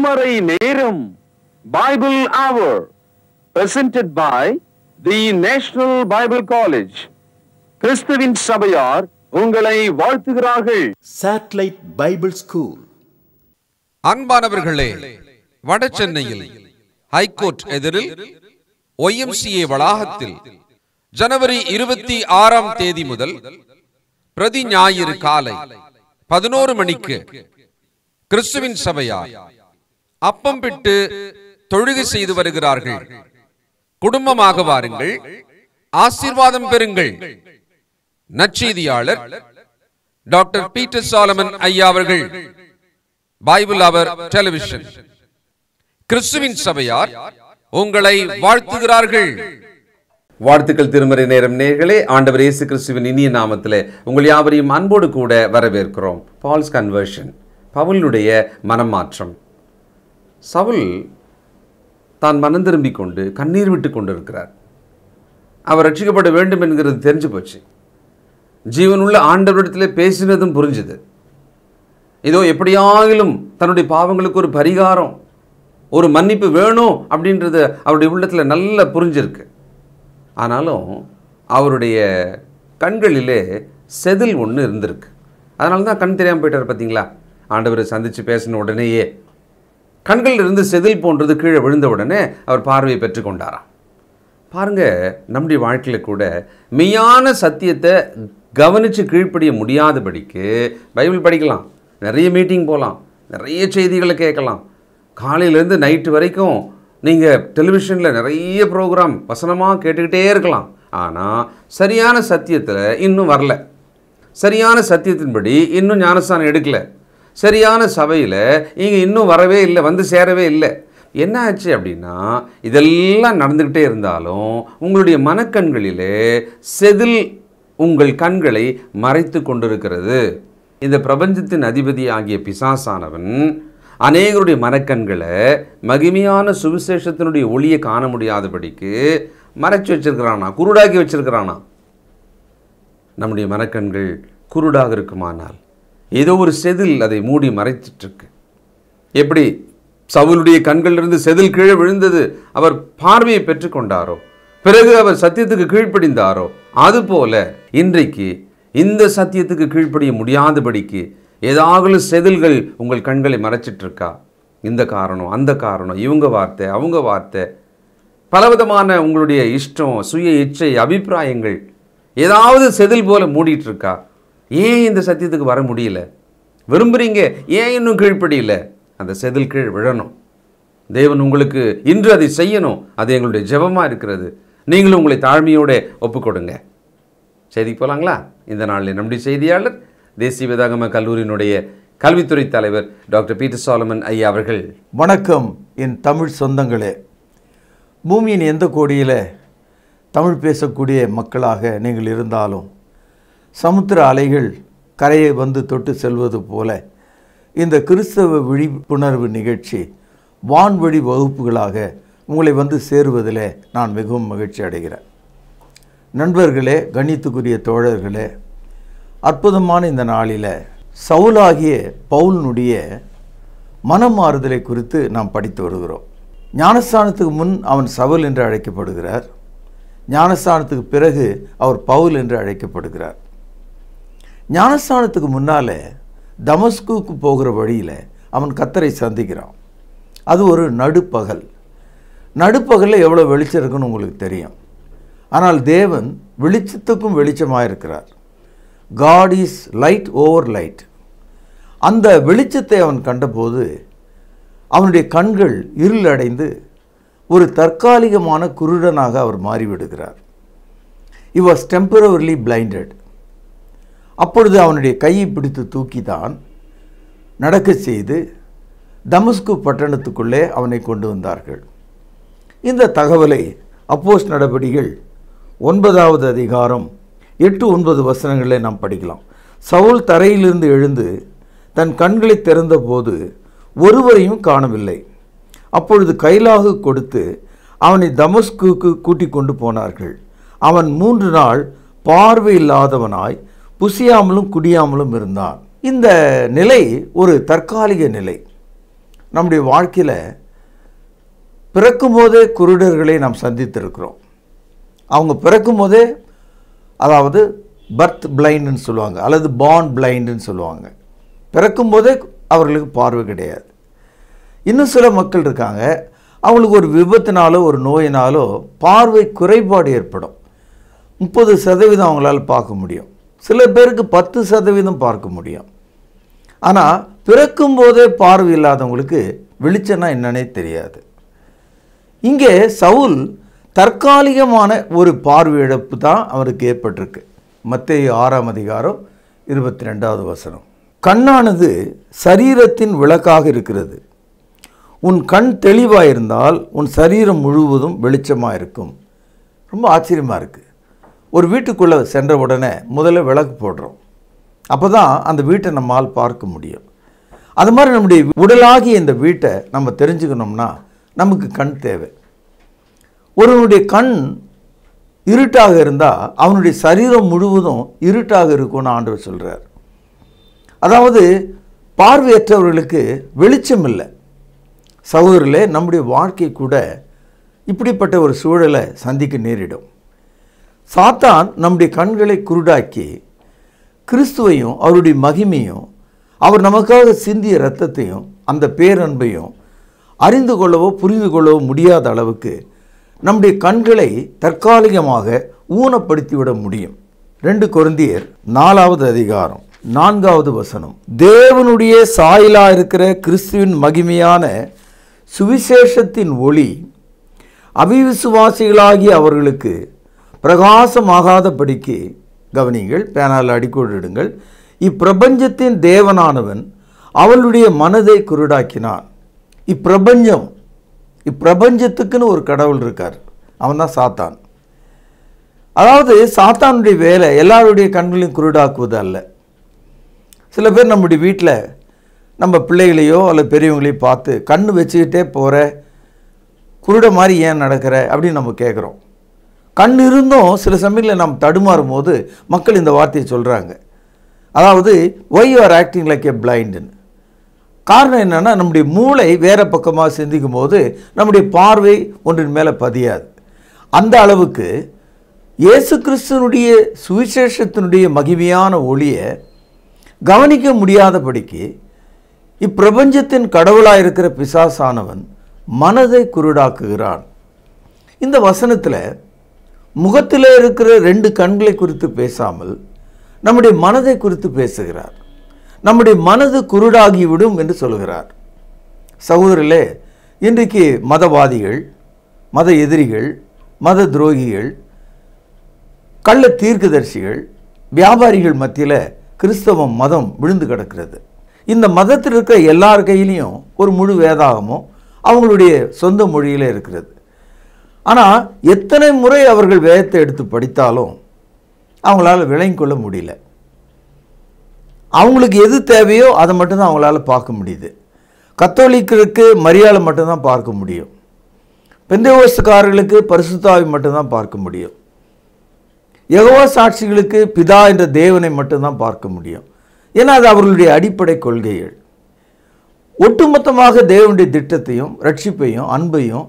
திருமறை நேரம் Bible Hour presented by the National Bible College. கிறிஸ்துவின் சபையார் உங்களை வாழ்த்துகிறார்கள். Satellite Bible School. அன்பானவர்களே, வடசென்னையில் ஹைகோர்ட் எதிரில் YMCA வளாகத்தில் ஜனவரி 26ஆம் தேதி முதல் பிரதி ஞாயிறு காலை 11 மணிக்கு கிறிஸ்துவின் சபையார் அப்பம் பிட்டு தொழுகை செய்து வருகிறார்கள். குடும்பமாக வாருங்கள், ஆசீர்வாதம் பெறுங்கள். நற்செய்தியாளர் டாக்டர் பீட்டர் சாலமன் ஐயா அவர்கள், பைபிள் அவர் டெலிவிஷன். கிறிஸ்துவின் சபையார் உங்களை வாழ்த்துகிறார்கள். வாழ்த்துக்கள். திருமறை நேரம் நேயர்களே, ஆண்டவர் இயேசு கிறிஸ்துவின் இனிய நாமத்திலே உங்கள் யாவரையும் அன்போடு கூட வரவேற்கிறோம். பால்ஸ் கன்வர்ஷன், பவுலுடைய மனமாற்றம். சவுல் தான் மனம் திரும்பிக் கொண்டு கண்ணீர் விட்டு கொண்டிருக்கிறார். அவர் ரட்சிக்கப்பட வேண்டும் என்கிறது தெரிஞ்சு போச்சு. ஜீவனுள்ள ஆண்டவரிடத்திலே பேசினதும் புரிஞ்சுது. இதோ எப்படியாகிலும் தன்னுடைய பாவங்களுக்கு ஒரு பரிகாரம், ஒரு மன்னிப்பு வேணும் அப்படின்றது அவருடைய உள்ளத்தில் நல்லா புரிஞ்சிருக்கு. ஆனாலும் அவருடைய கண்களிலே செதில் ஒன்று இருந்திருக்கு. அதனால தான் கண் தெரியாமல் போயிட்டார். பார்த்தீங்களா, ஆண்டவரை சந்தித்து பேசின உடனேயே கண்களில் இருந்து செதில் போன்றது கீழே விழுந்த உடனே அவர் பார்வையை பெற்றுக்கொண்டாராம். பாருங்க, நம்முடைய வாழ்க்கையில் கூட மெய்யான சத்தியத்தை கவனித்து கீழ்ப்படிய முடியாதபடிக்கு பைபிள் படிக்கலாம், நிறைய மீட்டிங் போகலாம், நிறைய செய்திகளை கேட்கலாம், காலையிலேருந்து நைட்டு வரைக்கும் நீங்கள் டெலிவிஷனில் நிறைய ப்ரோக்ராம் வசனமாக கேட்டுக்கிட்டே இருக்கலாம். ஆனால் சரியான சத்தியத்தில் இன்னும் வரல, சரியான சத்தியத்தின்படி இன்னும் ஞானஸ்தானம் எடுக்கலை, சரியான சபையில் இங்கே இன்னும் வரவே இல்லை, வந்து சேரவே இல்லை. என்ன ஆச்சு அப்படின்னா, இதெல்லாம் நடந்துக்கிட்டே இருந்தாலும் உங்களுடைய மனக்கண்களிலே செதில் உங்கள் கண்களை மறைத்து கொண்டிருக்கிறது. இந்த பிரபஞ்சத்தின் அதிபதி ஆகிய பிசாசானவன் அநேகருடைய மனக்கண்களை மகிமையான சுவிசேஷத்தினுடைய ஒளியை காண முடியாதபடிக்கு மறைச்சி வச்சிருக்கிறானா, குருடாக்கி வச்சிருக்கிறானா. நம்முடைய மனக்கண்கள் குருடாக இருக்குமானால் ஏதோ ஒரு செதில் அதை மூடி மறைச்சிட்ருக்கு. எப்படி சவுலுடைய கண்களிலிருந்து செதில் கீழே விழுந்தது, அவர் பார்வையை பெற்றுக்கொண்டாரோ, பிறகு அவர் சத்தியத்துக்கு கீழ்ப்படிந்தாரோ, அதுபோல இன்றைக்கு இந்த சத்தியத்துக்கு கீழ்ப்படிய முடியாதபடிக்கு ஏதாவது செதில்கள் உங்கள் கண்களை மறைச்சிட்ருக்கா. இந்த காரணம், அந்த காரணம், இவங்க வார்த்தை, அவங்க வார்த்தை, பலவிதமான உங்களுடைய இஷ்டம், சுய இச்சை, அபிப்பிராயங்கள் ஏதாவது செதில் போல மூடிட்டுருக்கா. ஏன் இந்த சத்தியத்துக்கு வர முடியல? விரும்புகிறீங்க, ஏன் இன்னும் கீழ்ப்படியல? அந்த செதில் கீழ் விழணும். தேவன் உங்களுக்கு இன்று அதை செய்யணும். அது எங்களுடைய ஜெபமாக இருக்கிறது. நீங்களும் உங்களை தாழ்மையோடு ஒப்புக்கொடுங்க. செய்திக்கு போகலாங்களா? இந்த நாளில் நம்முடைய செய்தியாளர் தேசிய வேதாகம கல்லூரியினுடைய கல்வித்துறை தலைவர் டாக்டர் பீட்டர் சாலமன் ஐயா அவர்கள். வணக்கம் என் தமிழ் சொந்தங்களே. பூமியின் எந்த கோடியில் தமிழ் பேசக்கூடிய மக்களாக நீங்கள் இருந்தாலும் சமுத்திர அலைகள் கரையை வந்து தொட்டு செல்வது போல இந்த கிறிஸ்தவ விழிப்புணர்வு நிகழ்ச்சி வான்வழி வகுப்புகளாக உங்களை வந்து சேருவதில் நான் மிகவும் மகிழ்ச்சி அடைகிறேன். நண்பர்களே, கண்ணியத்துக்குரிய தோழர்களே, அற்புதமான இந்த நாளில் சவுலாகிய பவுலினுடைய மனமாறுதலை குறித்து நாம் படித்து வருகிறோம். ஞானஸ்தானத்துக்கு முன் அவன் சவுல் என்று அழைக்கப்படுகிறார். ஞானஸ்தானத்துக்கு பிறகு அவர் பவுல் என்று அழைக்கப்படுகிறார். ஞானஸ்தானத்துக்கு முன்னால் தமஸ்குக்கு போகிற வழியில் அவன் கர்த்தரை சந்திக்கிறான். அது ஒரு நடுப்பகல். நடுப்பகலில் எவ்வளோ வெளிச்சம் இருக்குன்னு உங்களுக்கு தெரியும். ஆனால் தேவன் வெளிச்சத்துக்கும் வெளிச்சமாக இருக்கிறார். God is light over light. அந்த வெளிச்சத்தை அவன் கண்டபோது அவனுடைய கண்கள் இருள் அடைந்து ஒரு தற்காலிகமான குருடனாக அவர் மாறிவிடுகிறார். He was temporarily blinded. அப்பொழுது அவனுடைய கையை பிடித்து தூக்கிதான் நடக்க செய்து தமஸ்கு பட்டணத்துக்குள்ளே அவனை கொண்டு வந்தார்கள். இந்த தகவலை அப்போஸ்தலர் நடபடிகள் 9வது அதிகாரம் 8-9 வசனங்களை நாம் படிக்கலாம். சவுல் தரையிலிருந்து எழுந்து தன் கண்களை திறந்தபோது ஒருவரையும் காணவில்லை. அப்பொழுது கைலாகு கொடுத்து அவனை தமஸ்குக்கு கூட்டிக் கொண்டு போனார்கள். அவன் 3 நாள் பார்வையில்லாதவனாய் புசியாமலும் குடியாமலும் இருந்தான். இந்த நிலை ஒரு தற்காலிக நிலை. நம்முடைய வாழ்க்கையில் பிறக்கும்போதே குருடர்களை நாம் சந்தித்திருக்கிறோம். அவங்க பிறக்கும்போதே, அதாவது பர்த் பிளைண்டுன்னு சொல்லுவாங்க, அல்லது பார்ன் பிளைண்டுன்னு சொல்லுவாங்க. பிறக்கும்போதே அவர்களுக்கு பார்வை கிடையாது. இன்னும் சில மக்கள் இருக்காங்க, அவங்களுக்கு ஒரு விபத்தினாலோ ஒரு நோயினாலோ பார்வை குறைபாடு ஏற்படும். 30% அவங்களால பார்க்க முடியும். சில பேருக்கு 10% பார்க்க முடியும். ஆனால் பிறக்கும்போதே பார்வை இல்லாதவங்களுக்கு வெளிச்சம்னா என்னன்னே தெரியாது. இங்கே சவுல் தற்காலிகமான ஒரு பார்வை இழப்பு தான் அவருக்கு ஏற்பட்டிருக்கு. மத்தேயு 6ஆம் அதிகாரம் 22வது வசனம். கண்ணானது சரீரத்தின் விளக்காக இருக்கிறது. உன் கண் தெளிவாக இருந்தால் உன் சரீரம் முழுவதும் வெளிச்சமாக இருக்கும். ரொம்ப ஆச்சரியமாக இருக்குது. ஒரு வீட்டுக்குள்ளே சென்ற உடனே முதல்ல விளக்கு போடுறோம். அப்போ தான் அந்த வீட்டை நம்மால் பார்க்க முடியும். அது மாதிரி நம்முடைய உடலாகிய இந்த வீட்டை நம்ம தெரிஞ்சுக்கணும்னா நமக்கு கண் தேவை. ஒருவனுடைய கண் இருட்டாக இருந்தால் அவனுடைய சரீரம் முழுவதும் இருட்டாக இருக்கும்னு ஆண்டவர் சொல்கிறார். அதாவது பார்வையற்றவர்களுக்கு வெளிச்சம் இல்லை. சகோதரர்களே, நம்முடைய வாழ்க்கை கூட இப்படிப்பட்ட ஒரு சூழலை சந்திக்க நேரிடும். சாத்தான் நம்முடைய கண்களை குருடாக்கி கிறிஸ்துவையும் அவருடைய மகிமையும் அவர் நமக்காக சிந்திய இரத்தத்தையும் அந்த பேரன்பையும் அறிந்து கொள்ளவோ புரிந்து கொள்ளவோ முடியாத அளவுக்கு நம்முடைய கண்களை தற்காலிகமாக ஊனப்படுத்திவிட முடியும். 2 கொரிந்தியர் 4வது அதிகாரம் 4வது வசனம். தேவனுடைய சாயலா இருக்கிற கிறிஸ்துவின் மகிமையான சுவிசேஷத்தின் ஒளி அவிவிசுவாசிகளாகிய அவர்களுக்கு பிரகாசமாகாதபடிக்கு, கவனிங்கள், பேனால் அடிக்கோடிடுங்கள், இப்பிரபஞ்சத்தின் தேவனானவன் அவளுடைய மனதை குருடாக்கினான். இப்பிரபஞ்சத்துக்குன்னு ஒரு கடவுள் இருக்கார், அவன் தான் சாத்தான். அதாவது சாத்தானுடைய வேலை எல்லாருடைய கண்களையும் குருடாக்குவது அல்ல. சில பேர் நம்முடைய வீட்டில் நம்ம பிள்ளைகளையோ அல்லது பெரியவங்களையோ பார்த்து கண்ணு வச்சுக்கிட்டே போகிற, குருட மாதிரி ஏன் நடக்கிற அப்படின்னு நம்ம கேட்குறோம். கண் இருந்தும் சில சமயத்தில் நாம் தடுமாறும் போது மக்கள் இந்த வார்த்தையை சொல்கிறாங்க, அதாவது why you are acting like a பிளைண்டுன்னு. காரணம் என்னென்னா, நம்முடைய மூளை வேறு பக்கமாக சிந்திக்கும் போது நம்முடைய பார்வை ஒன்றின் மேலே பதியாது. அந்த அளவுக்கு இயேசு கிறிஸ்துவனுடைய சுவிசேஷத்தினுடைய மகிமையான ஒளியை கவனிக்க முடியாதபடிக்கு இப்பிரபஞ்சத்தின் கடவுளாக இருக்கிற பிசாசானவன் மனதை குருடாக்குகிறான். இந்த வசனத்தில் முகத்தில் இருக்கிற 2 கண்களை குறித்து பேசாமல் நம்முடைய மனதை குறித்து பேசுகிறார். நம்முடைய மனது குருடாகிவிடும் என்று சொல்கிறார். சகோதரர்களே, இன்றைக்கு மதவாதிகள், மத எதிரிகள், மத துரோகிகள், கள்ள தீர்க்கதரிசிகள், வியாபாரிகள் மத்தியில் கிறிஸ்தவ மதம் விழுந்து கிடக்கிறது. இந்த மதத்தில் இருக்கிற எல்லார் கையிலையும் ஒரு முழு வேதாகமும் அவங்களுடைய சொந்த மொழியில் இருக்கிறது. ஆனால் எத்தனை முறை அவர்கள் வேதத்தை எடுத்து படித்தாலும் அவங்களால விளங்கி கொள்ள முடியல. அவங்களுக்கு எது தேவையோ அதை மட்டும்தான் அவங்களால பார்க்க முடியுது. கத்தோலிக்கருக்கு மரியாதை மட்டும்தான் பார்க்க முடியும். பெந்தேகோஸ்துக்காரர்களுக்கு பரிசுத்த ஆவி மட்டும்தான் பார்க்க முடியும். யெகோவா சாட்சிகளுக்கு பிதா என்ற தேவனை மட்டும்தான் பார்க்க முடியும். ஏன்னா அது அவர்களுடைய அடிப்படை கொள்கைகள். ஒட்டுமொத்தமாக தேவனுடைய திட்டத்தையும் ரட்சிப்பையும் அன்பையும்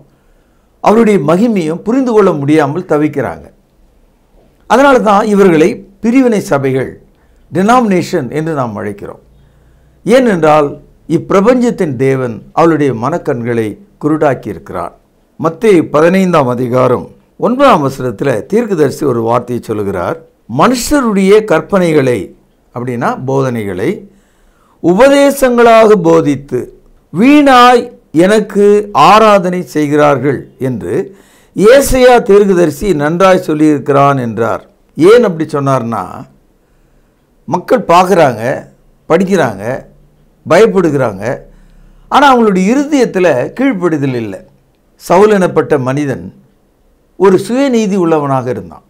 அவருடைய மகிமையும் புரிந்து கொள்ள முடியாமல் தவிக்கிறாங்க. அதனால தான் இவர்களை பிரிவினை சபைகள், டினாமினேஷன் என்று நாம் அழைக்கிறோம். ஏனென்றால் இப்பிரபஞ்சத்தின் தேவன் அவளுடைய மனக்கண்களை குருடாக்கி இருக்கிறார். மத்தேயு 15ஆம் அதிகாரம் 9ஆம் வசனத்தில் தீர்க்கதரிசி ஒரு வார்த்தையை சொல்லுகிறார். மனுஷருடைய கற்பனைகளை, அப்படின்னா போதனைகளை, உபதேசங்களாக போதித்து வீணாய் எனக்கு ஆராதனை செய்கிறார்கள் என்று ஏசாயா தீர்க்கதரிசி நன்றாய் சொல்லியிருக்கிறான் என்றார். ஏன் அப்படி சொன்னார்னா, மக்கள் பார்க்குறாங்க, படிக்கிறாங்க, பயப்படுகிறாங்க, ஆனால் அவங்களுடைய இருதயத்தில் கீழ்ப்படுதல் இல்லை. சவுல் எனப்பட்ட மனிதன் ஒரு சுயநீதி உள்ளவனாக இருந்தான்.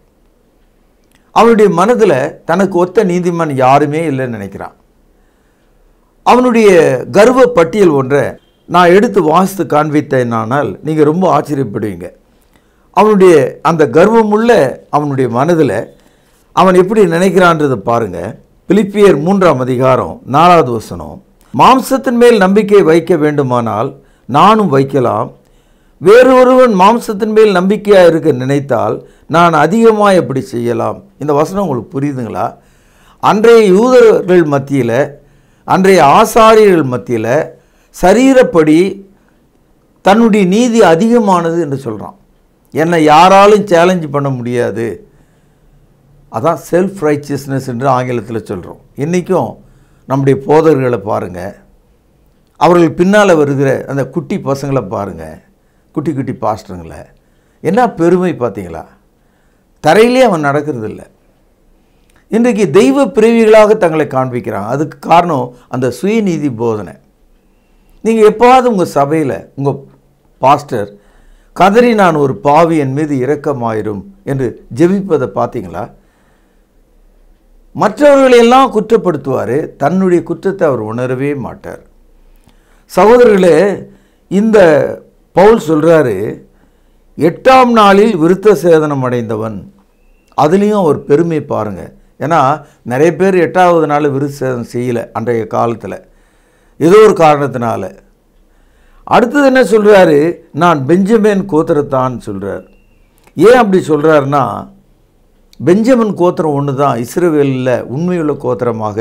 அவனுடைய மனதில் தனக்கு ஒத்த நீதிமான் யாருமே இல்லைன்னு நினைக்கிறான். அவனுடைய கர்வ பட்டியல் ஒன்றை நான் எடுத்து வாசித்து காண்பித்தேனானால் நீங்கள் ரொம்ப ஆச்சரியப்படுவீங்க. அவனுடைய அந்த கர்வமுள்ள அவனுடைய மனதில் அவன் எப்படி நினைக்கிறான்றதை பாருங்கள். பிலிப்பியர் 3ஆம் அதிகாரம் 4வது வசனம். மாம்சத்தின் மேல் நம்பிக்கை வைக்க வேண்டுமானால் நானும் வைக்கலாம். வேறொருவன் மாம்சத்தின் மேல் நம்பிக்கையாக இருக்க நினைத்தால் நான் அதிகமாக எப்படி செய்யலாம்? இந்த வசனம் உங்களுக்கு புரியுதுங்களா? அன்றைய யூதர்கள் மத்தியில், அன்றைய ஆசாரியர்கள் மத்தியில் சரீரப்படி தன்னுடைய நீதி அதிகமானது என்று சொல்கிறான். என்னை யாராலும் சேலஞ்சு பண்ண முடியாது. அதான் செல்ஃப் ரைச்சியஸ்னஸ் என்று ஆங்கிலத்தில் சொல்கிறோம். இன்றைக்கும் நம்முடைய போதகர்களை பாருங்கள், அவர்கள் பின்னால் வருகிற அந்த குட்டி பசங்களை பாருங்கள், குட்டி குட்டி பாஸ்டருங்களை, என்ன பெருமை பார்த்தீங்களா? தரையிலே அவன் நடக்கிறது இல்லை. இன்றைக்கு தெய்வ பிரிவிகளாக தங்களை காண்பிக்கிறாங்க. அதுக்கு காரணம் அந்த சுயநீதி போதனை. நீங்கள் எப்போவாவது உங்கள் சபையில் உங்கள் பாஸ்டர் கதறி நான் ஒரு பாவி, என் மீது இரக்கமாயிரும் என்று ஜெபிப்பதை பார்த்தீங்களா? மற்றவர்களையெல்லாம் குற்றப்படுத்துவார், தன்னுடைய குற்றத்தை அவர் உணரவே மாட்டார். சகோதரர்களே, இந்த பவுல் சொல்கிறாரு, 8ஆம் நாளில் விருத்த சேதனம் அடைந்தவன். அதுலேயும் அவர் பெருமை பாருங்கள். ஏன்னா நிறைய பேர் 8ஆவது நாள் விருத்த சேதனம் செய்யலை அன்றைய காலத்தில், ஏதோ ஒரு காரணத்தினால. அடுத்தது என்ன சொல்கிறாரு? நான் பெஞ்சமின் கோத்திரத்தான் சொல்கிறார். ஏன் அப்படி சொல்கிறாருன்னா, பெஞ்சமின் கோத்திரம் ஒன்று தான் இஸ்ரவேலில் உண்மையுள்ள கோத்திரமாக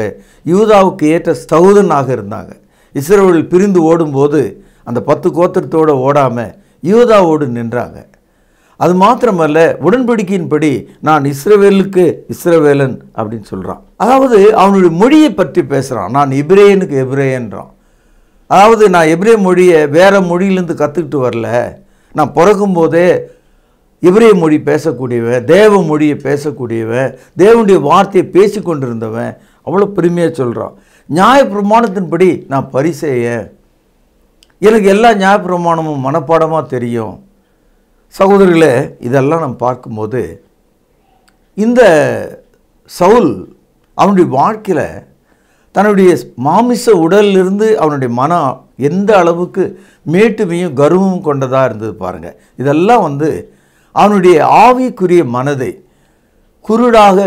யூதாவுக்கு ஏற்ற ஸ்தௌதனாக இருந்தாங்க. இஸ்ரவேல் பிரிந்து ஓடும்போது அந்த 10 கோத்திரத்தோடு ஓடாமல் யூதாவோடு நின்றாங்க. அது மாத்திரமல்ல, உடன்படிக்கையின்படி நான் இஸ்ரவேலுக்கு இஸ்ரவேலன் அப்படின்னு சொல்கிறான். அதாவது அவனுடைய மொழியை பற்றி பேசுகிறான். நான் எபிரேயனுக்கு எபிரேயன்றான். அதாவது நான் எபிரே மொழியை வேறு மொழியிலேருந்து கற்றுக்கிட்டு வரல, நான் பிறக்கும்போதே எபிரே மொழி பேசக்கூடியவன், தேவ மொழியை பேசக்கூடியவன், தேவனுடைய வார்த்தையை பேசி கொண்டிருந்தவன், அவ்வளோ பெருமையாக சொல்கிறான். நியாயப்பிரமாணத்தின்படி நான் பரிசேயன், எனக்கு எல்லா நியாயப்பிரமாணமும் மனப்பாடமாக தெரியும். சகோதரர்களே, இதெல்லாம் நம்ம பார்க்கும்போது இந்த சவுல் அவனுடைய வாழ்க்கையில் தன்னுடைய மாமிச உடலிலிருந்து அவனுடைய மனம் எந்த அளவுக்கு மேட்டுமையும் கர்வமும் கொண்டதாக இருந்தது பாருங்கள். இதெல்லாம் அவனுடைய ஆவிக்குரிய மனதை குருடாக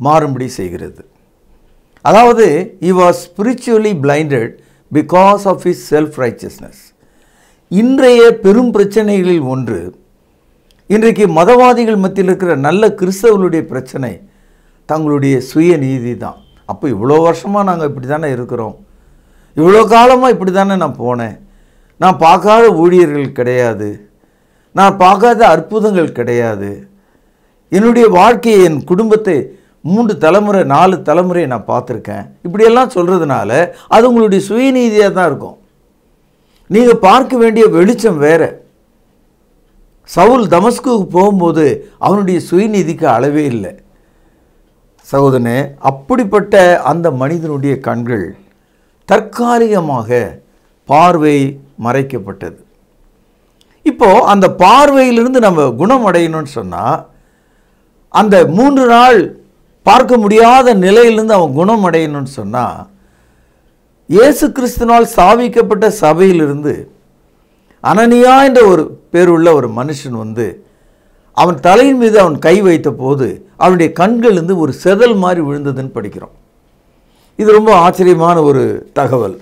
மாறும்படி செய்கிறது. அதாவது he was spiritually blinded because of his self-righteousness. இன்றைய பெரும் பிரச்சனைகளில் ஒன்று, இன்றைக்கு மதவாதிகள் மத்தியில் இருக்கிற நல்ல கிறிஸ்தவர்களுடைய பிரச்சனை தங்களுடைய சுயநீதி தான். அப்போ இவ்வளோ வருஷமாக நாங்கள் இப்படி தானே இருக்கிறோம், இவ்வளோ காலமாக இப்படி தானே நான் போனேன், நான் பார்க்காத ஊழியர்கள் கிடையாது, நான் பார்க்காத அற்புதங்கள் கிடையாது, என்னுடைய வாழ்க்கையை என் குடும்பத்தை 3 தலைமுறை 4 தலைமுறை நான் பார்த்துருக்கேன், இப்படியெல்லாம் சொல்கிறதுனால அது உங்களுடைய சுயநீதியாக தான் இருக்கும். நீங்கள் பார்க்க வேண்டிய வெளிச்சம் வேறு. சவுல் தமஸ்குக்கு போகும்போது அவனுடைய சுயநீதிக்கு அளவே இல்லை. சகோதரனே, அப்படிப்பட்ட அந்த மனிதனுடைய கண்கள் தற்காலிகமாக பார்வை மறைக்கப்பட்டது. இப்போது அந்த பார்வையிலிருந்து நம்ம குணம் அடையணும்னு சொன்னால், அந்த 3 நாள் பார்க்க முடியாத நிலையிலிருந்து அவன் குணம் அடையணும்னு சொன்னால், இயேசு கிறிஸ்துவினால் ஸ்தாபிக்கப்பட்ட சபையிலிருந்து அனனியா என்ற ஒரு பேருள்ள ஒரு மனுஷன் அவன் தலையின் மீது அவன் கை வைத்த போது அவனுடைய கண்களிலிருந்து ஒரு செதல் மாதிரி விழுந்ததுன்னு படிக்கிறோம். இது ரொம்ப ஆச்சரியமான ஒரு தகவல்.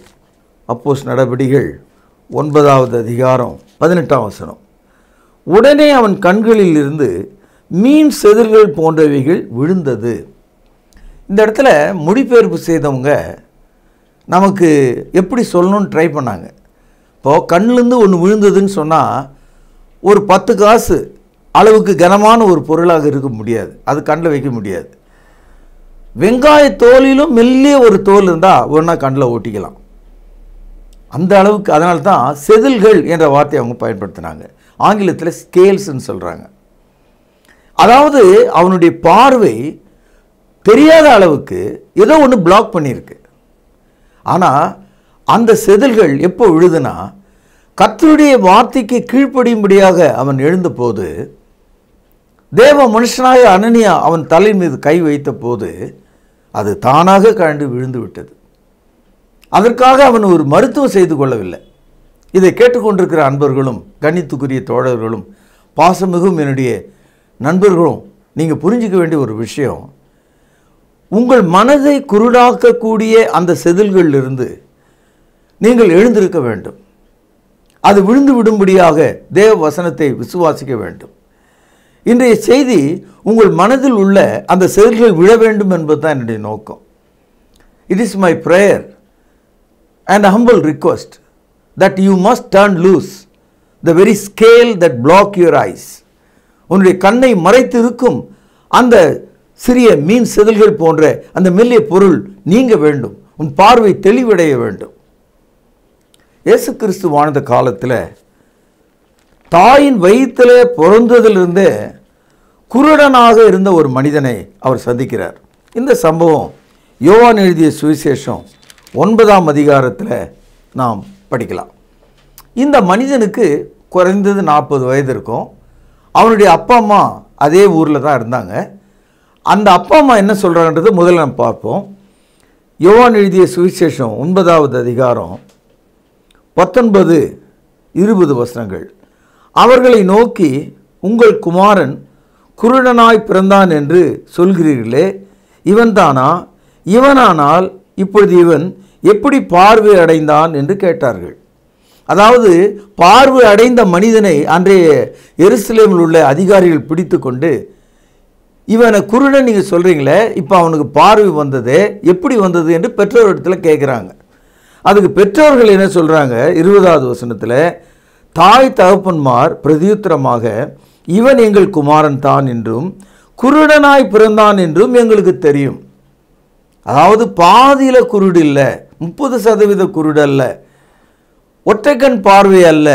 அப்போஸ்தலர் நடபடிகள் 9வது அதிகாரம் 18ஆம் வசனம். உடனே அவன் கண்களில் இருந்து மீன் செதில்கள் போன்றவைகள் விழுந்தது. இந்த இடத்துல மொழிபெயர்ப்பு செய்தவங்க நமக்கு எப்படி சொல்லணும்னு ட்ரை பண்ணாங்க. இப்போது கண்ணிலேருந்து ஒன்று விழுந்ததுன்னு சொன்னால் ஒரு 10 காசு அளவுக்கு கனமான ஒரு பொருளாக இருக்க முடியாது, அது கண்ணில் வைக்க முடியாது. வெங்காய தோலிலும் மெல்லிய ஒரு தோல் இருந்தால் ஒன்றா கண்ணில் ஓட்டிக்கலாம், அந்த அளவுக்கு. அதனால தான் செதில்கள் என்ற வார்த்தையை அவங்க பயன்படுத்தினாங்க. ஆங்கிலத்தில் ஸ்கேல்ஸ்ன்னு சொல்கிறாங்க. அதாவது அவனுடைய பார்வை தெரியாத அளவுக்கு ஏதோ ஒன்று பிளாக் பண்ணியிருக்கு. ஆனால் அந்த செதில்கள் எப்போ விழுதுன்னா, கர்த்தருடைய வார்த்தைக்கு கீழ்ப்படியும்படியாக அவன் எழுந்தபோது, தேவ மனுஷனாய அனனியா அவன் தலை மீது கை வைத்த போது அது தானாக கழண்டு விழுந்து விட்டது. அதற்காக அவன் ஒரு மருத்துவம் செய்து கொள்ளவில்லை. இதை கேட்டுக்கொண்டிருக்கிற அன்பர்களும் கண்ணியத்துக்குரிய தோழர்களும் பாசமிகும் என்னுடைய நண்பர்களும் நீங்கள் புரிஞ்சிக்க வேண்டிய ஒரு விஷயம், உங்கள் மனதை குருடாக்கக்கூடிய அந்த செதில்களிலிருந்து நீங்கள் எழுந்திருக்க வேண்டும். அது விழுந்து விடும்படியாக தேவ வசனத்தை விசுவாசிக்க வேண்டும். இன்றைய செய்தி உங்கள் மனதில் உள்ள அந்த செதில்கள் விழ வேண்டும் என்பதுதான் என்னுடைய நோக்கம். It is my prayer and a humble request that you must turn loose the very scale that block your eyes. உன்னுடைய கண்ணை மறைத்து இருக்கும் அந்த சிறிய மீன் செதில்கள் போன்ற அந்த மெல்லிய பொருள் நீங்க வேண்டும். உன் பார்வை தெளிவடைய வேண்டும். இயேசு கிறிஸ்து வாழ்ந்த காலத்தில் தாயின் வயிற்றிலே பிறந்ததிலிருந்தே குருடனாக இருந்த ஒரு மனிதனை அவர் சந்திக்கிறார். இந்த சம்பவம் யோவான் எழுதிய சுவிசேஷம் 9ஆம் அதிகாரத்தில் நாம் படிக்கலாம். இந்த மனிதனுக்கு குறைந்தது 40 வயது இருக்கும். அவனுடைய அப்பா அம்மா அதே ஊரில் தான் இருந்தாங்க. அந்த அப்பா அம்மா என்ன சொல்கிறாங்கன்றது முதல்ல நம்ம பார்ப்போம். யோவான் எழுதிய சுவிசேஷம் 9வது அதிகாரம் 19-20 வசனங்கள். அவர்களை நோக்கி, உங்கள் குமாரன் குருடனாய் பிறந்தான் என்று சொல்கிறீர்களே, இவன்தானா? இவனானால் இப்பொழுது இவன் எப்படி பார்வை அடைந்தான் என்று கேட்டார்கள். அதாவது பார்வை அடைந்த மனிதனை அன்றைய எருசலேமில் உள்ள அதிகாரிகள் பிடித்து கொண்டு, இவனை குருடன் நீங்கள் சொல்கிறீங்களே, இப்போ அவனுக்கு பார்வை வந்தது, எப்படி வந்தது என்று பெற்றோரிடத்தில் கேட்குறாங்க. அதுக்கு பெற்றோர்கள் என்ன சொல்கிறாங்க? 20வது வசனத்தில், தாய் தகப்பன்மார் பிரதியுத்தரமாக, இவன் எங்கள் குமாரன் தான் என்றும் குருடனாய் பிறந்தான் என்றும் எங்களுக்கு தெரியும். அதாவது பாதியில் குருடு இல்லை, 30% குருடு அல்ல, ஒற்றைக்கண் பார்வை அல்ல,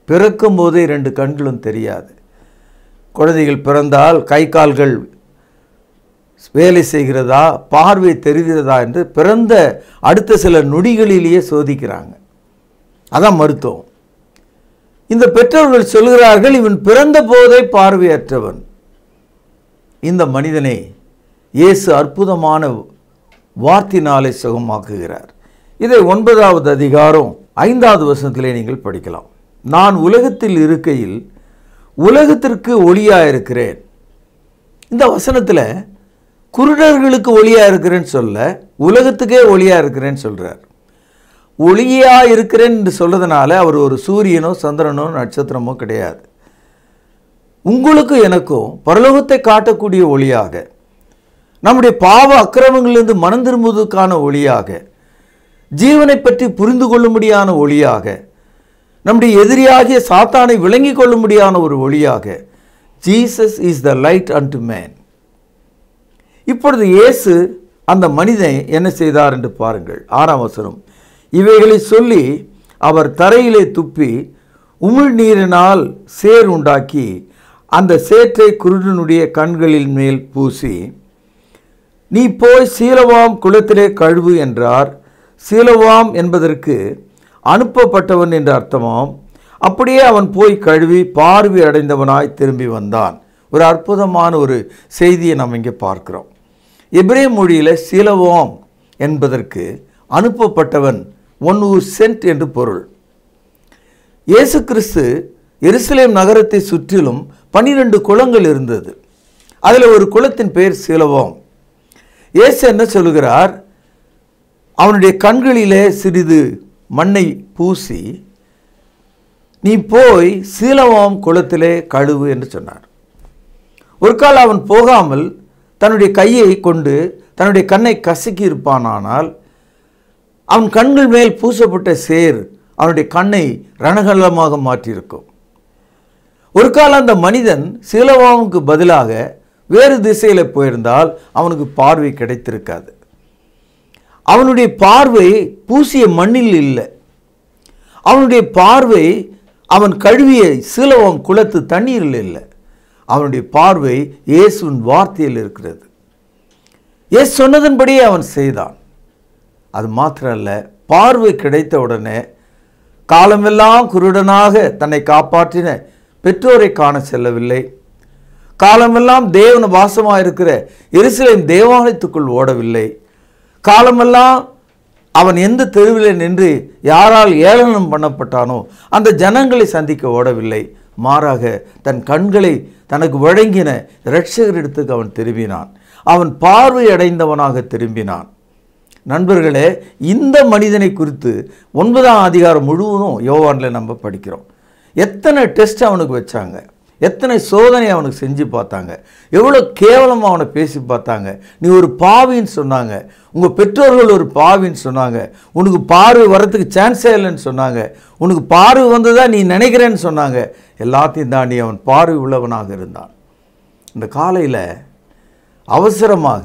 பிறக்கும் போதே 2 கண்களும் தெரியாது. குழந்தைகள் பிறந்தால் கை கால்கள் வேலை செய்கிறதா, பார்வை தெரிகிறதா என்று பிறந்த அடுத்த சில நொடிகளிலேயே சோதிக்கிறாங்க. அதான் மருத்துவம். இந்த பெற்றோர்கள் சொல்கிறார்கள், இவன் பிறந்த போதே பார்வையற்றவன். இந்த மனிதனை இயேசு அற்புதமான வார்த்தையினாலே சுகமாக்குகிறார். இதை 9வது அதிகாரம் 5வது வசனத்திலே நீங்கள் படிக்கலாம். நான் உலகத்தில் இருக்கையில் உலகத்திற்கு ஒளியாக இருக்கிறேன். இந்த வசனத்தில் குருடர்களுக்கு ஒளியாக இருக்கிறேன்னு சொல்ல, உலகத்துக்கே ஒளியாக இருக்கிறேன்னு சொல்கிறார். ஒளியாக இருக்கிறேன் என்று சொல்றதுனால அவர் ஒரு சூரியனோ சந்திரனோ நட்சத்திரமோ கிடையாது. உங்களுக்கும் எனக்கும் பரலோகத்தை காட்டக்கூடிய ஒளியாக, நம்முடைய பாவ அக்கிரமங்களிலிருந்து மனம் திரும்புவதற்கான ஒளியாக, ஜீவனை பற்றி புரிந்து கொள்ளும்படியான ஒளியாக, நம்முடைய எதிரியாகிய சாத்தானை விளங்கி கொள்ளும்படியான ஒரு ஒளியாக, Jesus is the light and man. இப்பொழுது இயேசு அந்த மனிதனை என்ன செய்தார் என்று பாருங்கள். 6ஆம் வசனம். இவைகளை சொல்லி அவர் தரையிலே துப்பி உமிழ்நீரினால் சேர் உண்டாக்கி அந்த சேற்றை குருடனுடைய கண்களின் மேல் பூசி, நீ போய் சீலவாம் குளத்திலே கழுவு என்றார். சீலவாம் என்பதற்கு அனுப்பப்பட்டவன் என்று அர்த்தமாம். அப்படியே அவன் போய் கழுவி பார்வை அடைந்தவனாய் திரும்பி வந்தான். ஒரு அற்புதமான ஒரு செய்தியை நாம் இங்கே பார்க்கிறோம். எபிரேய மொழியில் சீலவாம் என்பதற்கு அனுப்பப்பட்டவன், ஒன் ஹூ சென்ட் என்று பொருள். இயேசு கிறிஸ்து எருசலேம் நகரத்தை சுற்றிலும் 12 குளங்கள் இருந்தது. அதில் ஒரு குளத்தின் பெயர் சீலவாம். இயேசு என்ன சொல்கிறார்? அவனுடைய கண்களிலே சிறிது மண்ணை பூசி, நீ போய் சீலவாம் குளத்திலே கழுவு என்று சொன்னார். ஒரு கால் அவன் போகாமல் தன்னுடைய கையை கொண்டு தன்னுடைய கண்ணை கசக்கி இருப்பானால், அவன் கண்கள் மேல் பூசப்பட்ட சேர் அவனுடைய கண்ணை ரணகலமாக மாற்றியிருக்கும். ஒரு கால அந்த மனிதன் சீலவாமுக்கு பதிலாக வேறு திசையில் போயிருந்தால் அவனுக்கு பார்வை கிடைத்திருக்காது. அவனுடைய பார்வை பூசிய மண்ணில் இல்லை. அவனுடைய பார்வை அவன் கழுவிய சீலவாம் குளத்து தண்ணீரில் இல்லை. அவனுடைய பார்வை இயேசுவின் வார்த்தையில் இருக்கிறது. இயேசு சொன்னதன்படியே அவன் செய்தான். அது மாத்திரமல்ல, பார்வை கிடைத்த உடனே காலமெல்லாம் குருடனாக தன்னை காப்பாற்றின பெற்றோரை காண செல்லவில்லை. காலமெல்லாம் தேவன் வாசமாக இருக்கிற எருசலேம் தேவாலயத்துக்குள் ஓடவில்லை. காலமெல்லாம் அவன் எந்த தெருவில் நின்று யாரால் ஏளனம் பண்ணப்பட்டானோ அந்த ஜனங்களை சந்திக்க ஓடவில்லை. மாறாக தன் கண்களை தனக்கு வழங்கின இரட்சகரிடத்துக்கு அவன் திரும்பினான். அவன் பார்வை அடைந்தவனாக திரும்பினான். நண்பர்களே, இந்த மனிதனை குறித்து 9ஆம் அதிகாரம் முழுவதும் யோவானில் நம்ம படிக்கிறோம். எத்தனை டெஸ்ட் அவனுக்கு வச்சாங்க, எத்தனை சோதனை அவனுக்கு செஞ்சு பார்த்தாங்க, எவ்வளோ கேவலமாக அவனை பேசி பார்த்தாங்க. நீ ஒரு பாவின்னு சொன்னாங்க, உங்கள் பெற்றோர்கள் ஒரு பாவின்னு சொன்னாங்க, உனக்கு பார்வை வரத்துக்கு சான்ஸே இல்லைன்னு சொன்னாங்க, உனக்கு பார்வை வந்ததா நீ நினைக்கிறேன்னு சொன்னாங்க. எல்லாத்தையும் தாண்டி அவன் பார்வை உள்ளவனாக இருந்தான். இந்த காலையில் அவசரமாக,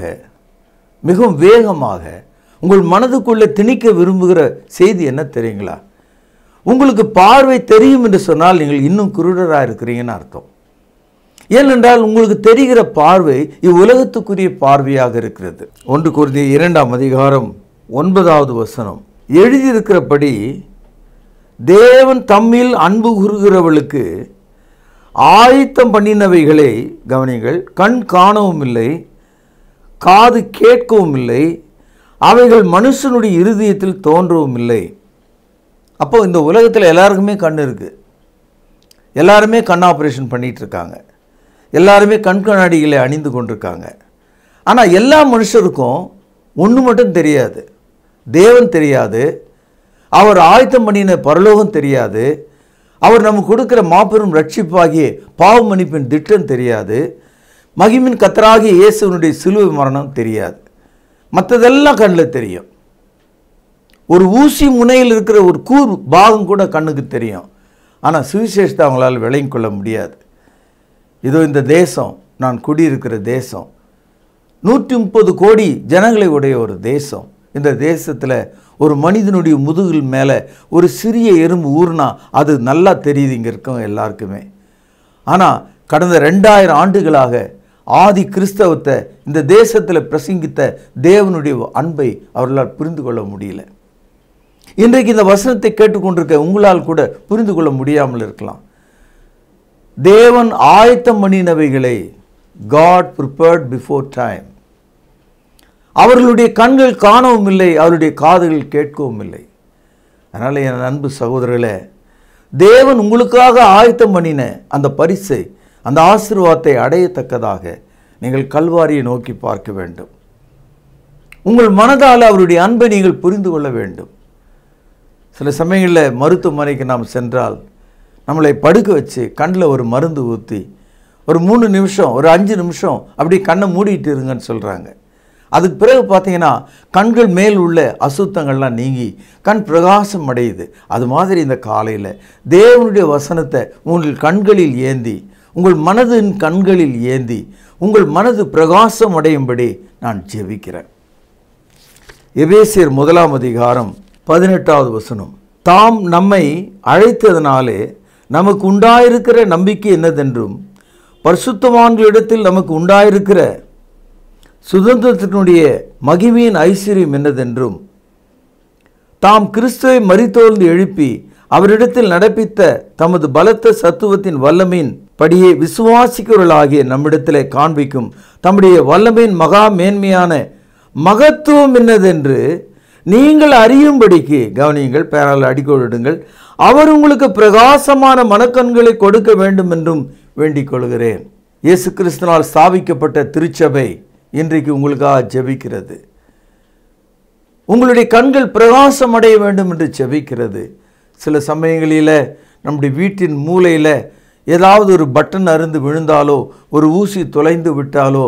மிகவும் வேகமாக உங்கள் மனதுக்குள்ளே திணிக்க விரும்புகிற செய்தி என்ன தெரியுங்களா? உங்களுக்கு பார்வை தெரியும் என்று சொன்னால் நீங்கள் இன்னும் குருடராக இருக்கிறீங்கன்னு அர்த்தம். ஏனென்றால் உங்களுக்கு தெரிகிற பார்வை இவ்வுலகத்துக்குரிய பார்வையாக இருக்கிறது. 1 கொரிந்தியர் 2ஆம் அதிகாரம் 9வது வசனம், எழுதியிருக்கிறபடி தேவன் தம்மில் அன்பு கூறுகிறவளுக்கு ஆயத்தம் பண்ணினவைகளை கவனிங்கள், கண் காணவும் இல்லை, காது கேட்கவும் இல்லை, அவைகள் மனுஷனுடைய இருதயத்தில் தோன்றவும் இல்லை. அப்போ இந்த உலகத்தில் எல்லாருக்குமே கண் இருக்குது, எல்லாருமே கண் ஆப்ரேஷன் பண்ணிகிட்டு இருக்காங்க, எல்லாருமே கண் கண்ணாடிகளை அணிந்து கொண்டிருக்காங்க. ஆனால் எல்லா மனுஷருக்கும் ஒன்று மட்டும் தெரியாது, தேவன் தெரியாது, அவர் ஆயத்தம் பண்ணின பரலோகம் தெரியாது, அவர் நமக்கு கொடுக்குற மாபெரும் ரட்சிப்பாகிய பாவ மன்னிப்பின் திட்டம் தெரியாது, மகிமின் கர்த்தராகிய இயேசுவினுடைய சிலுவை மரணம் தெரியாது. மற்றதெல்லாம் கண்ணில் தெரியும். ஒரு ஊசி முனையில் இருக்கிற ஒரு கூர் பாகம் கூட கண்ணுக்கு தெரியும். ஆனால் சுவிசேஷத்தை அவங்களால் விளங்கிக் கொள்ள முடியாது. இதோ இந்த தேசம், நான் குடியிருக்கிற தேசம், 130 கோடி ஜனங்களை உடைய ஒரு தேசம். இந்த தேசத்தில் ஒரு மனிதனுடைய முதுகில் மேலே ஒரு சிறிய எறும்பு ஊர்னா அது நல்லா தெரியுது இங்கே இருக்கவங்க எல்லாருக்குமே. ஆனால் கடந்த 2000 ஆண்டுகளாக ஆதி கிறிஸ்தவத்தை இந்த தேசத்தில் பிரசங்கித்த தேவனுடைய அன்பை அவர்களால் புரிந்து கொள்ள முடியல. இன்றைக்கு இந்த வசனத்தை கேட்டுக்கொண்டிருக்க உங்களால் கூட புரிந்து கொள்ள முடியாமல் இருக்கலாம். தேவன் ஆயத்தம் பண்ணினவைகளை, God prepared before time. அவர்களுடைய கண்கள் காணவும் இல்லை, அவருடைய காதுகள் கேட்கவும் இல்லை. அதனால் என் அன்பு சகோதரர்களே, தேவன் உங்களுக்காக ஆயத்தம் பண்ணின அந்த பரிசை, அந்த ஆசீர்வாதத்தை அடையத்தக்கதாக நீங்கள் கல்வாரியை நோக்கி பார்க்க வேண்டும். உங்கள் மனதால் அவருடைய அன்பை நீங்கள் புரிந்து கொள்ள வேண்டும். சில சமயங்களில் மருத்துவமனைக்கு நாம் சென்றால் நம்மளை படுக்க வச்சு கண்ணில் ஒரு மருந்து ஊற்றி ஒரு 3 நிமிஷம், ஒரு 5 நிமிஷம் அப்படி கண்ணை மூடிட்டு இருங்கன்னு சொல்கிறாங்க. அதுக்கு பிறகு பார்த்தீங்கன்னா கண்கள் மேல் உள்ள அசுத்தங்கள்லாம் நீங்கி கண் பிரகாசம் அடையுது. அது மாதிரி இந்த காலையில் தேவனுடைய வசனத்தை உங்கள் கண்களில் ஏந்தி, உங்கள் மனதின் கண்களில் ஏந்தி உங்கள் மனது பிரகாசம் அடையும்படி நான் ஜெபிக்கிறேன். எபேசியர் 1ஆம் அதிகாரம் 18வது வசனம், தாம் நம்மை அழைத்ததனாலே நமக்கு உண்டாயிருக்கிற நம்பிக்கை என்னதென்றும் பரிசுத்தவான்களிடத்தில் நமக்கு உண்டாயிருக்கிற சுதந்திரத்தினுடைய மகிமையின் ஐஸ்வர்யம் என்னதென்றும் தாம் கிறிஸ்துவை மரித்தோழ்ந்து எழுப்பி அவரிடத்தில் நடப்பித்த தமது பலத்த சத்துவத்தின் வல்லமையின் படியே விசுவாசிக்கிறவர்களாகிய நம்மிடத்திலே காண்பிக்கும் தம்முடைய வல்லமையின் மகா மேன்மையான மகத்துவம் என்னதென்று நீங்கள் அறியும்படிக்கு, கவனியுங்கள், பேரால் அடிக்கோடிடுங்கள், அவர் உங்களுக்கு பிரகாசமான மனக்கண்களை கொடுக்க வேண்டும் என்றும் வேண்டிக் கொள்கிறேன். இயேசு கிறிஸ்துவினால் ஸ்தாபிக்கப்பட்ட திருச்சபை இன்றைக்கு உங்களுக்காக ஜெபிக்கிறது. உங்களுடைய கண்கள் பிரகாசம் அடைய வேண்டும் என்று ஜெபிக்கிறது. சில சமயங்களில் நம்முடைய வீட்டின் மூலையில் ஏதாவது ஒரு பட்டன் அருந்து விழுந்தாலோ, ஒரு ஊசி தொலைந்து விட்டாலோ,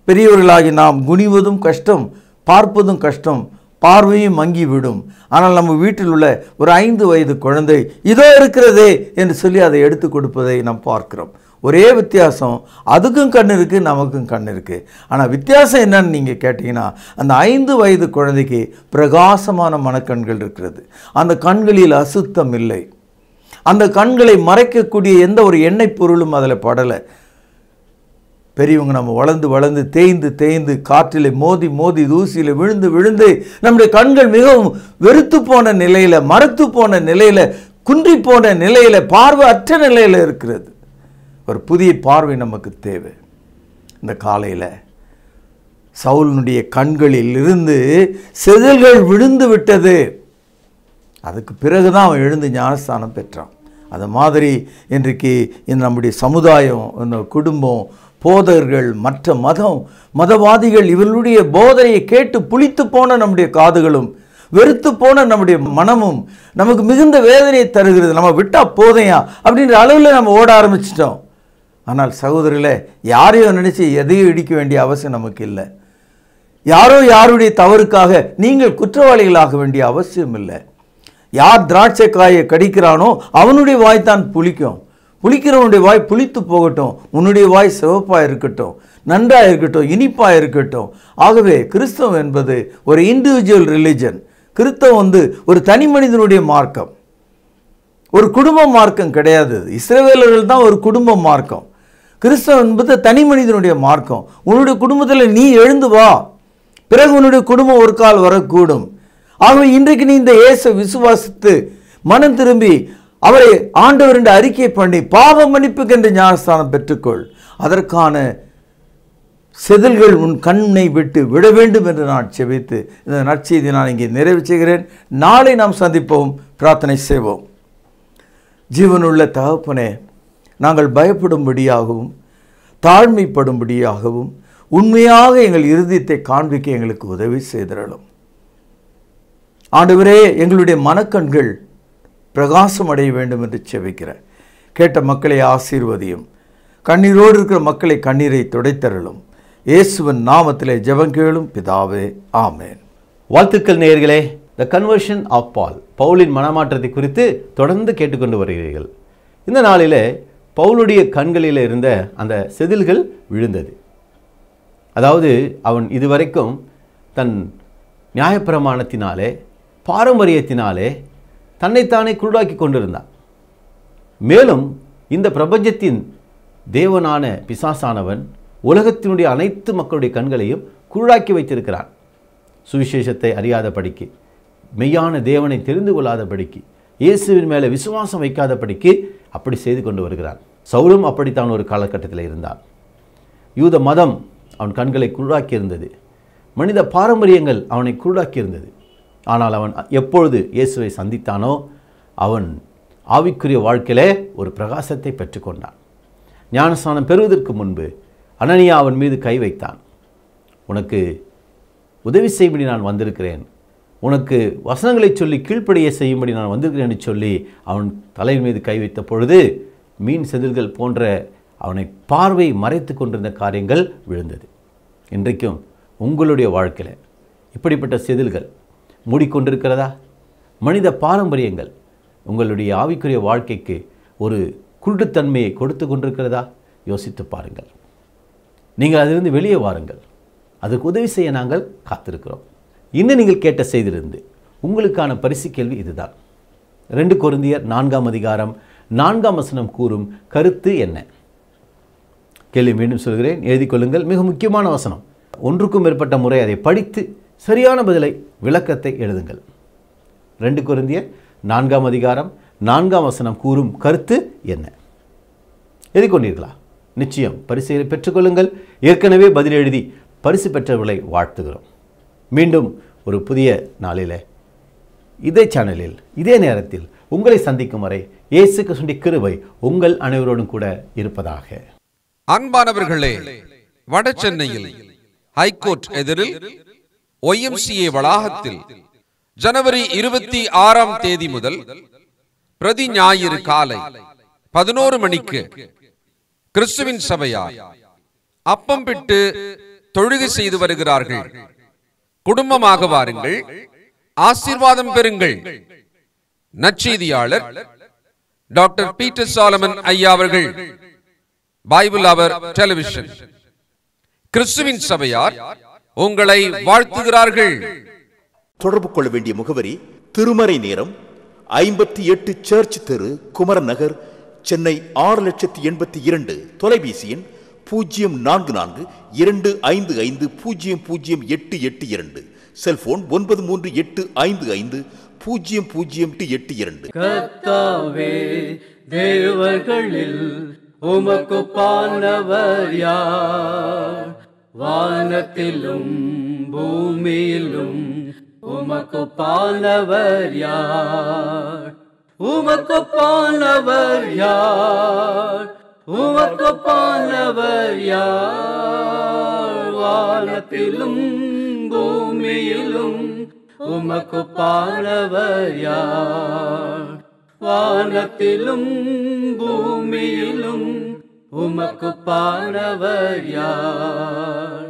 பெரியவர்களாகி நாம் குனிவதும் கஷ்டம், பார்ப்பதும் கஷ்டம், பார்வையும் மங்கிவிடும். ஆனால் நம்ம வீட்டில் உள்ள ஒரு 5 வயது குழந்தை இதோ இருக்கிறதே என்று சொல்லி அதை எடுத்து கொடுப்பதை நாம் பார்க்கிறோம். ஒரே வித்தியாசம், அதுக்கும் கண் இருக்குது, நமக்கும் கண் இருக்குது. ஆனால் வித்தியாசம் என்னன்னு நீங்கள் கேட்டிங்கன்னா, அந்த 5 வயது குழந்தைக்கு பிரகாசமான மனக்கண்கள் இருக்கிறது. அந்த கண்களில் அசுத்தம் இல்லை. அந்த கண்களை மறைக்கக்கூடிய எந்த ஒரு எண்ணெய் பொருளும் அதில் படலை. பெரியவங்க நம்ம வளர்ந்து வளர்ந்து தேய்ந்து தேய்ந்து காற்றில் மோதி மோதி தூசியில் விழுந்து விழுந்து நம்முடைய கண்கள் மிகவும் வெறுத்து போன நிலையில், மரத்து போன நிலையில், குன்றி போன நிலையில், பார்வை அற்ற நிலையில் இருக்கிறது. ஒரு புதிய பார்வை நமக்கு தேவை. இந்த காலையில் சவுலினுடைய கண்களில் இருந்து செதில்கள் விழுந்து விட்டது. அதுக்கு பிறகுதான் அவன் எழுந்து ஞானஸ்தானம் பெற்றான். அது மாதிரி இன்றைக்கு இந்த நம்முடைய சமுதாயம், இந்த குடும்பம், போதகர்கள், மற்ற மதவாதிகள் இவர்களுடைய போதனையை கேட்டு புளித்து போன நம்முடைய காதுகளும் வெறுத்து போன நம்முடைய மனமும் நமக்கு மிகுந்த வேதனையை தருகிறது. நம்ம விட்டா போதையா அப்படின்ற அளவில் நம்ம ஓட ஆரம்பிச்சிட்டோம். ஆனால் சகோதரர்களே, யாரையோ நினைச்சு எதையும் இடிக்க வேண்டிய அவசியம் நமக்கு இல்லை. யாருடைய தவறுக்காக நீங்கள் குற்றவாளிகளாக வேண்டிய அவசியம் இல்லை. யார் திராட்சை காயை கடிக்கிறானோ அவனுடைய வாய் தான் புளிக்கும். புளிக்கிறவனுடைய வாய் புளித்து போகட்டும், உன்னுடைய வாய் சிவப்பாக இருக்கட்டும், நன்றாக இருக்கட்டும், இனிப்பாக இருக்கட்டும். ஆகவே கிறிஸ்தவம் என்பது ஒரு இண்டிவிஜுவல் ரிலிஜன். கிறிஸ்தவம் ஒரு தனி மனிதனுடைய மார்க்கம், ஒரு குடும்ப மார்க்கம் கிடையாது. இஸ்ரவேலர்கள் தான் ஒரு குடும்ப மார்க்கம். கிறிஸ்தவம் என்பது தனி மனிதனுடைய மார்க்கம். உன்னுடைய குடும்பத்தில் நீ எழுந்து வா, பிறகு உன்னுடைய குடும்பம் ஒரு கால் வரக்கூடும். ஆகவே இன்றைக்கு நீ இந்த இயேசு விசுவாசித்து மனம் திரும்பி அவரை ஆண்டவர் என்று அறிக்கை பண்ணி பாவ மன்னிப்புக்கு என்று ஞானஸ்தானம் பெற்றுக்கொள். அதற்கான செதில்கள் உன் கண்ணை விட்டு விட வேண்டும் என்று நான் செபித்து இந்த நற்செய்தி நான் இங்கே நிறைவு செய்கிறேன். நாளை நாம் சந்திப்போம், பிரார்த்தனை செய்வோம். ஜீவனுள்ள தகப்பனே, நாங்கள் பயப்படும்படியாகவும் தாழ்மைப்படும்படியாகவும் உண்மையாக எங்கள் இருதயத்தை காண்பிக்க எங்களுக்கு உதவி செய்திடலும். ஆண்டவரே, எங்களுடைய மனக்கண்கள் பிரகாசம் அடைய வேண்டும் என்று செபிக்கிறேன். கேட்ட மக்களை ஆசீர்வதியும். கண்ணீரோடு இருக்கிற மக்களை கண்ணீரை துடைத்தரலும். இயேசுவின் நாமத்திலே ஜெபம் கேளும் பிதாவே, ஆமென். வாழ்த்துக்கள் நேயர்களே. த கன்வர்ஷன் ஆஃப் பால், பவுலின் மனமாற்றத்தை குறித்து தொடர்ந்து கேட்டுக்கொண்டு வருகிறீர்கள். இந்த நாளிலே பவுலுடைய கண்களில் இருந்த அந்த செதில்கள் விழுந்தது. அதாவது அவன் இதுவரைக்கும் தன் நியாயப்பிரமாணத்தினாலே பாரம்பரியத்தினாலே தன்னைத்தானே குருடாக்கி கொண்டிருந்தான். மேலும் இந்த பிரபஞ்சத்தின் தேவனான பிசாசானவன் உலகத்தினுடைய அனைத்து மக்களுடைய கண்களையும் குருடாக்கி வைத்திருக்கிறான். சுவிசேஷத்தை அறியாதபடிக்கு, மெய்யான தேவனை தெரிந்து கொள்ளாதபடிக்கு, இயேசுவின் மேலே விசுவாசம் வைக்காதபடிக்கு அப்படி செய்து கொண்டு வருகிறான். சவுலும் அப்படித்தான் ஒரு காலகட்டத்தில் இருந்தான். யூத மதம் அவன் கண்களை குருடாக்கி இருந்தது. மனித பாரம்பரியங்கள் அவனை குருடாக்கி இருந்தது. ஆனால் அவன் எப்பொழுது இயேசுவை சந்தித்தானோ அவன் ஆவிக்குரிய வாழ்க்கையிலே ஒரு பிரகாசத்தை பெற்றுக்கொண்டான். ஞானஸ்நானம் பெறுவதற்கு முன்பு அனனியா அவன் மீது கை வைத்தான். உனக்கு உதவி செய்யும்படி நான் வந்திருக்கிறேன், உனக்கு வசனங்களை சொல்லி கீழ்ப்படிய செய்யும்படி நான் வந்திருக்கிறேன் என்று சொல்லி அவன் தலையின் மீது கை வைத்த பொழுது மீன் செதில்கள் போன்ற அவனை பார்வை மறைத்து கொண்டிருந்த காரியங்கள் விழுந்தது. இன்றைக்கும் உங்களுடைய வாழ்க்கையில் இப்படிப்பட்ட செதில்கள் மூடிக்கொண்டிருக்கிறதா? மனித பாரம்பரியங்கள் உங்களுடைய ஆவிக்குரிய வாழ்க்கைக்கு ஒரு குருட்டுத்தன்மையை கொடுத்து கொண்டிருக்கிறதா? யோசித்து பாருங்கள். நீங்கள் அதிலிருந்து வெளியே வாருங்கள். அதுக்கு உதவி செய்ய நாங்கள் காத்திருக்கிறோம். இன்னும் நீங்கள் கேட்ட செய்திலிருந்து உங்களுக்கான பரிசு கேள்வி இதுதான். 2 கொரிந்தியர் 4ஆம் அதிகாரம் 4ஆம் வசனம் கூறும் கருத்து என்ன? கேள்வி மீண்டும் சொல்கிறேன், எழுதிக் கொள்ளுங்கள். மிக முக்கியமான வசனம். ஒன்றுக்கும் மேற்பட்ட முறை அதை படித்து சரியான பதிலை, விளக்கத்தை எழுதுங்கள். 2 கொரிந்தியர் 4ஆம் அதிகாரம் 4ஆம் வசனம் கூறும் கருத்து என்ன? எழுதிக்கொண்டீர்களா? நிச்சயம் பரிசை பெற்றுக்கொள்ளுங்கள். ஏற்கனவே பதில் எழுதி பரிசு பெற்றவர்களை வாழ்த்துகிறோம். மீண்டும் ஒரு புதிய நாளில் இதே சேனலில் இதே நேரத்தில் உங்களை சந்திக்கும் வரை இயேசு கிறிஸ்துவின் கிருபை உங்கள் அனைவரோடும் கூட இருப்பதாக. அன்பானவர்களே, வட சென்னையில் ஹைகோர்ட் எதிரில் YMCA வளாகத்தில் ஜனவரி 26ஆம் தேதி முதல் பிரதி ஞாயிறு காலை 11 மணிக்கு கிறிஸ்துவின் சபையார் அப்பம் பிட்டு தொழுகை செய்து வருகிறார்கள். குடும்பமாக வாருங்கள், ஆசீர்வாதம் பெறுங்கள். நற்செய்தியாளர் டாக்டர் பீட்டர் சாலமன் ஐயா அவர்கள், பைபிள் அவர் டெலிவிஷன். கிறிஸ்துவின் சபையார் உங்களை வாழ்த்துகிறார்கள். தொடர்பு கொள்ள வேண்டிய முகவரி: திருமறை நேரம், 58 சர்ச் தெரு, குமரன் நகர், சென்னை 6,82,000. தொலைபேசி எண் 044255008882. செல்போன் 9385500882. கர்த்தாவே, தேவர்களில் உமக்குப்பானவர் யார்? வானத்திலும் பூமியிலும் உமக்குப்பானவர் யார்? உமக்குப்பானவர் யார்? உமக்கொப்பானவர் யார்? வானத்திலும் பூமியிலும் உமக்கொப்பானவர் யார்? வானத்திலும் பூமியிலும் உமக்கொப்பானவர் யார்?